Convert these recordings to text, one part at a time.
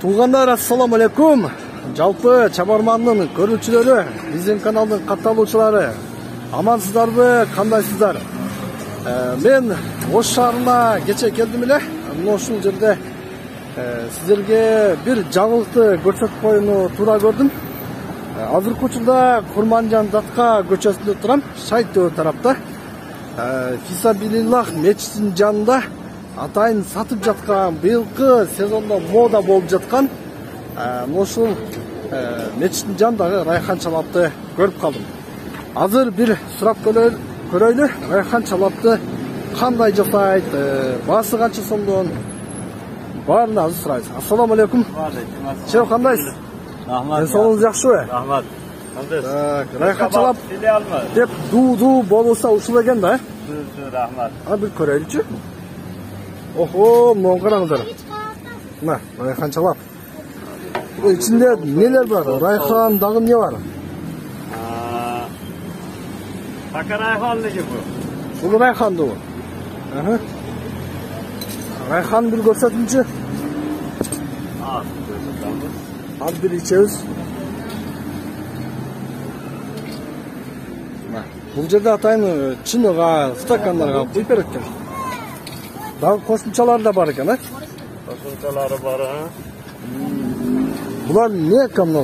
Туғандар, ассаламу алейкум. Жалпы чабарманның көрүүчүлөрү, биздин каналдын катталуучулары. Амансыздарбы, кандайсыздар? Мен Ош шаарына кече келдим эле. Ушул жерде сиздерге бир жаңылыкты көрсөтүп коюуну туура көрдүм. Азыркы учурда Курманжан Датка көчөсүндө турам, Шайтөө тарапта. Фисабилиллах мечитинин жанында атайын сатып жаткан, быйылкы сезондо мода болуп жаткан ушул мечиттин жанындагы Райхан Чалапты көрүп калдым. Азыр бир сурап көрөйлү. Райхан Чалапты кандай жасайт, баасы канча сомдон? Баарын азыр сурайбыз. Ассаламу алейкум. Шеф, кандайсыз? Рахмат. Соңуңуз жакшыбы? Рахмат. Кандайсыз? Райхан Чалап деп дуу болуса ушул экен да? Рахмат. Бир көрөйлүчү. Охо, моң караңыздар. Мына, Райхан Чалап. İçinde neler var? Rayhan, dağın ne var? Taka Rayhan'lı gibi bu. Bu Rayhan'dı o. Rayhan bir gösterdiğince. Az bir içeriz. Bu жерде атайын чыныга, стакандарга куюп берет экен. Дагы кошумчалар да бар экен, Kosumçaları var ha. Bular ne kamla?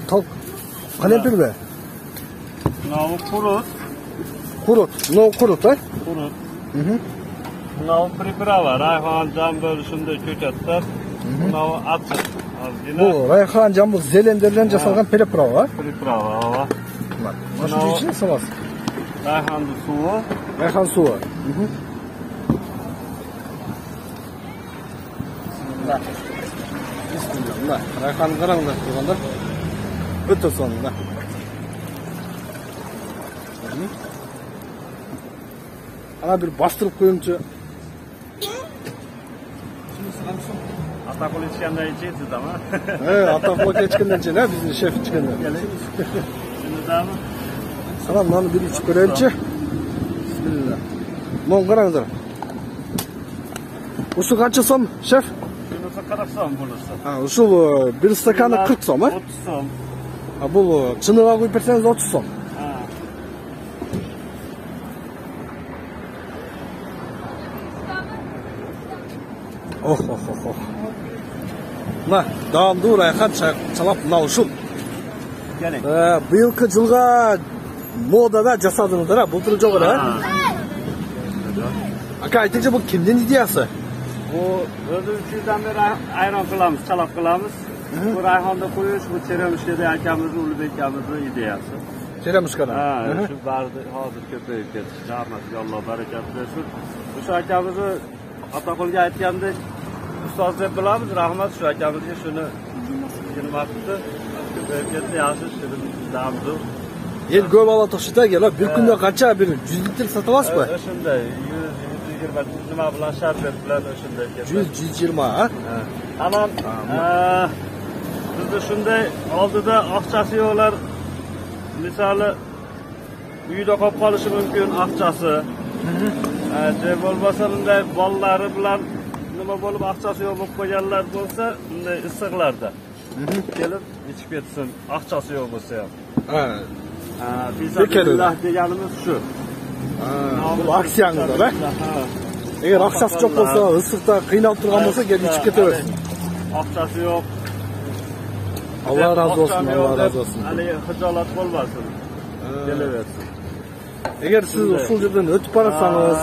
Kalemпир be? Navu kurut. Kurut. No kurut ha? Kurut. Navu priprava. Rayhan cam bölüşünde köketler. Navu açık. Bu Rayhan camı zelenderden jasalgan priprava. Priprava hava. Başka içine salas. Rayhan'ın suyu. Rayhan suyu. Bismillah. Rayhan qarаңдар turganda. Ötө sonunda. Ana bir bastırıp koyumçu. Atakul içkenden içeceğiz ama. Evet, Atakul içkenden içeceğiz ha, bizim şef içkenden. Şimdi daha mı? Salam, nanu bir içip göreyimçi. Bismillah. Moң qarаңдар. Uşu kaçı som, şef? Şunusu 40 som bulursa. Uşu bir stakanı 40 som ha? 30 som. Bu çınığa koyup verseniz 30 som. Oh. Mına, dağımdı Rayhan Çalap mına uşul. Bıyılkı жылга modada jasadыңыздар ha, былтыр жок эле ha? Aka, aytыңызчы, bu kimdin ideyası? Bu özümüzden beri ayran kılamız, çalap kılamız. Bu Rayhan'da koyuyoruz, bu Çeremişka'da akamızın, Ulubek akamızın ideyası. Çeremişka'da? Şu vardı, hazır köpeği ketmiş, rahmetli Allah bereket versin. Şu akamızı Atakul'ga aytganda ustoz deb bilamiz, rahmat şu akamizga shuni yilmaqdi. Köpeği ketdi, yaxshi shuni El ko'p ala to'shita gel, bir kunda qancha bir 100 litr sotib olasizmi? Shunday 100-120 nima bilan sharbet bilan shunday ketdi. 100-120 ha? Aman bizda shunday oldida aqchasi yo'qlar. Misoli uyda qolib qolishi mumkin aqchasi. Deb bo'lmasa bunday bolalari bilan nima bo'lib aqchasi yo'q bo'lib qo'yganlar bo'lsa, bunday issiqlarda kelib ichib ketsin, aqchasi yo'q bo'lsa ham. Bismillah deganimiz shu. Bu aksiyanızda be? Eğer akşası çok olsa, ıslıkta kıynalып turgan olsa gelip içip keteversin. Akşası yok. Allah razı olsun, Allah razı olsun. Hani hıcalat olmasın. Geleversin. Eğer siz usul yerden ötüp barasanız,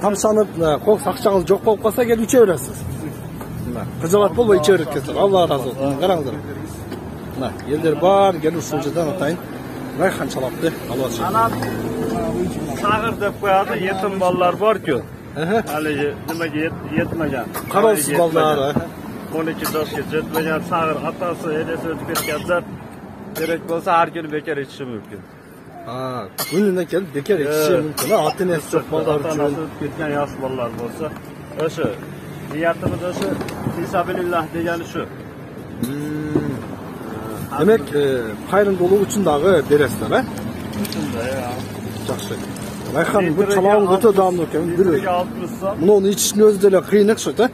tamsanıp, qoq akçanız çok болып kalsa gelip içeveresiz. Hıcalat bolma içeverir keser. Allah razı olsun. Qarаңдар. Yerler var, gelip usul yerden atayın. Rayhan Çalaptı, Allah aşkına. Anam sağır deb qo'yadi, yetim bolalar bor-ku. Haligi nimaga yetmagan. Qarovsiz bolalar. 12 yoshga yetmagan sağır atasi, enasi o'tib ketganlar. Kerak bo'lsa har kuni bekor ichishi mumkin. Gününden kelib bekor ichishi mumkin. Ota-onasi yo'q bolalar uchun o'tib ketgan yosh bolalar bo'lsa, o'sha niyatimiz o'sha fisabilillah degani shu. Demek qayrındoluq uchun dağı beresizlar ha? Shunday ya. Yaxshi. Rayhan bu çalağın o'ta damlı ekan. Buni içishni o'zi da qiyin o'xshaydi.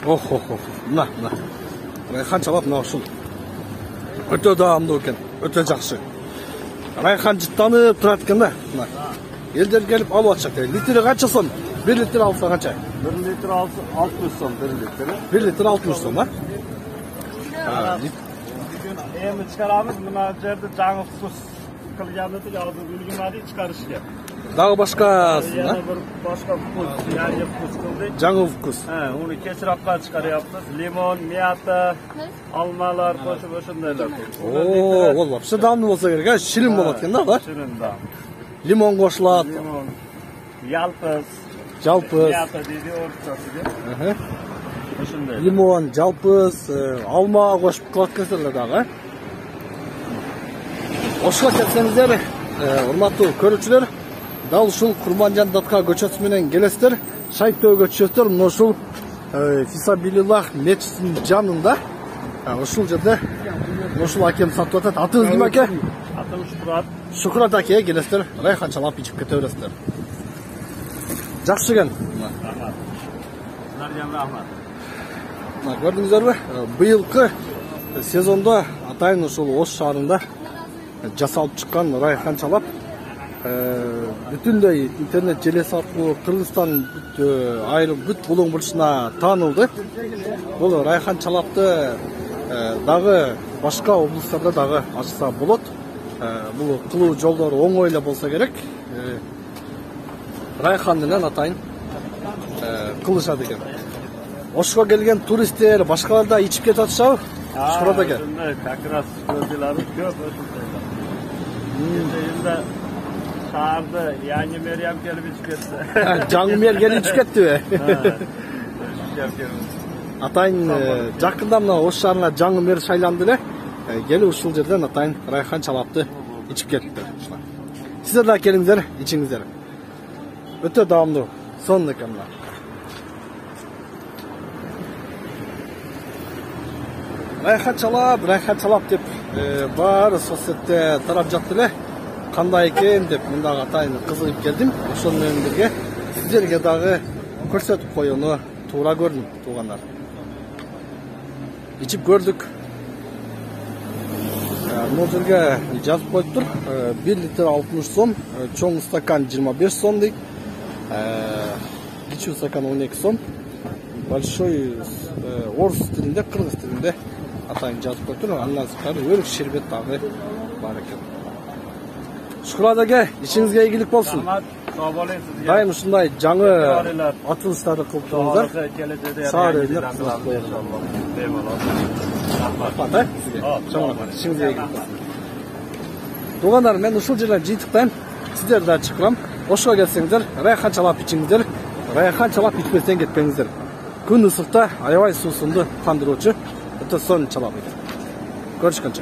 Мына. Райхан чалап мына ушул. Өтө даамдуу экен, өтө жакшы. Райхан жыттанып турат экен да. Мына. Элдер келип алып атышат. Литри канча сом? 1 литр алса канча? 1 литр 60 сом 1 литр. 1 литр 60 сом, а? Bugün eğimi çıkaramız, buna жерде жаңы вкус кылган эди, азыр үлгүмөдү чыгарышка. Дагы башкасын, а? Yana bir başka vkus, yani vkus kıldı. Жаңы вкус. Onu keçirapka çıkarıyapız. Limon, miyata, almalar, koşup oşundaylar. Ол вообще даамдуу болсо керек, а? Ширин болот экен да, бар? Şirin da. Лимон кошулат, Limon, yalpız, жалпыз. miyata dedi, ortası dedi. Oşundaylar. Лимон, жалпыз, алма кошуп кылат экенсиңер дагы. Ошко келсеңиздер, урматтуу көрүүчүлөр, дал ушул Курманжан Датка көчөсү менен келесиздер. Шайтөө көчөсү мына ушул Фисабилилlah мечитинин жанында. Ушул жерде ушул акем сатып атат. Атыңыз ким аке? Atım Şükrat. Шукурат аке келесиздер. Райхан чалап ичип кете бересиздер. Жакшы экен. Rahmat. Naryan rahmat. Көрдүңүздөрбү? Быйылкы сезондо атайын ушул Ош шаарында жасалып чыккан райхан чалап бүтүндөй интернет желеси аркылуу Кыргызстан айрым бүт булуң бурчуна таанылды. Бул райхан чалапты дагы башка облустарда дагы ачса болот. Бул кылуу жолдору оңой эле болсо керек. Райхан менен атайын кылышат экен. Ошко келген туристтер, башкалар да ичип кетип атышабы? Шурада экен. Как раз gözleri köp oşundaylar. Yılda şaharda yani Meryem gelip içip ketdi. Жаңы мэр келип ичип кеттиби? Атайын жакында мына Ош шаарына жаңы мэр шайланды эле. Келип ушул жерден атайын райхан чалапты ичип кетти. Сиздер да келиңиздер, ичиңиздер. Өтө даамдуу. Сонун экен мына. Райхан чалап деп баары соцсетте тарап жатты эле. Кандай экен деп мындагы атайын кызыгып келдим. Ошол менен бирге сиздерге дагы көрсөтүп коюуну туура көрдүм, туугандар. Ичип көрдүк. Бул жерге жазып коюптур. 1 литр 60 сом, чоң стакан 25 сом дейт. Кичүү стакан 12 сом. Большой орус тилинде, кыргыз тилинде атайын жазып коюптур. Андан сырткары өрүк шербет дагы бар экен. Шукурат аке, ишиңизге ийгилик болсун. Sağ olun siz. Дайым ушундай жаңы атылыштарды кылып турыңуздар. Саа эле кызмат коелу. Рахмат, сизге. Ишиңизге ийгилик болсун. Туугандар, мен ушул жерден жыйынтыктайм. Сиздер да чыккам. Ошко келсеңиздер, райхан чалап ичиңиздер. Райхан чалап ичпестен кетпеңиздер. Күн ысыкта аябай суусунду кандыруучу өтө сонун чалап экен. Көрүшкөнчө.